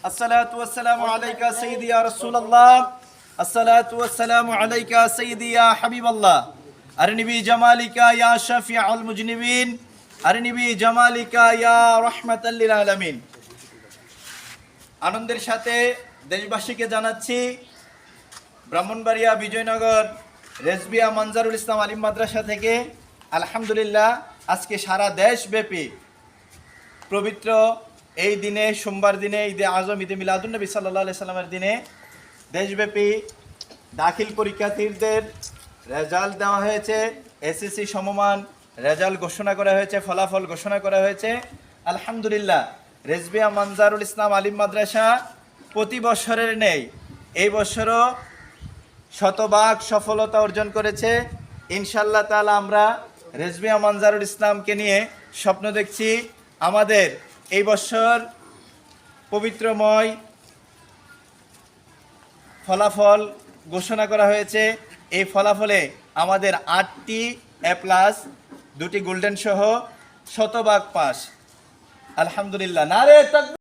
الصلاة والسلام عليك سيدي يا رسول الله الصلاة والسلام عليك سيدي يا حبيب الله أرني بجمالك يا شفيع المذنبين أرني بجمالك يا رحمة للعالمين আনন্দের সাথে দেশবাসীকে জানাচ্ছি ব্রাহ্মণবাড়িয়া বিজয়নগর রেজবিয়া মঞ্জারুল ইসলাম আলিম মাদ্রাসা থেকে আলহামদুলিল্লাহ আজকে সারা দেশব্যাপী পবিত্র এই দিনে সোমবার দিনে ঈদে আজম ঈদে মিলাদুন্নবী সাল্লাল্লাহু আলাইহি সাল্লামের দিনে দেশব্যাপী দাখিল পরীক্ষার্থীদের রেজাল্ট দেওয়া হয়েছে। এসএসসি সমমান রেজাল্ট ঘোষণা করা হয়েছে, ফলাফল ঘোষণা করা হয়েছে। আলহামদুলিল্লাহ রেজবিয়া মঞ্জারুল ইসলাম আলিম মাদ্রাসা প্রতি বছরের নেই এই বছরও শতভাগ সফলতা অর্জন করেছে। ইনশাআল্লাহ তাআলা আমরা রেজবিয়া মঞ্জারুল ইসলামকে নিয়ে স্বপ্ন দেখছি আমাদের এই বছর পবিত্রময় ফলাফল ঘোষণা করা হয়েছে। এই ফলাফলে আমাদের 8টি A+, 2টি গোল্ডেন সহ শতভাগ পাস। আলহামদুলিল্লাহ। নারে তাকবীর।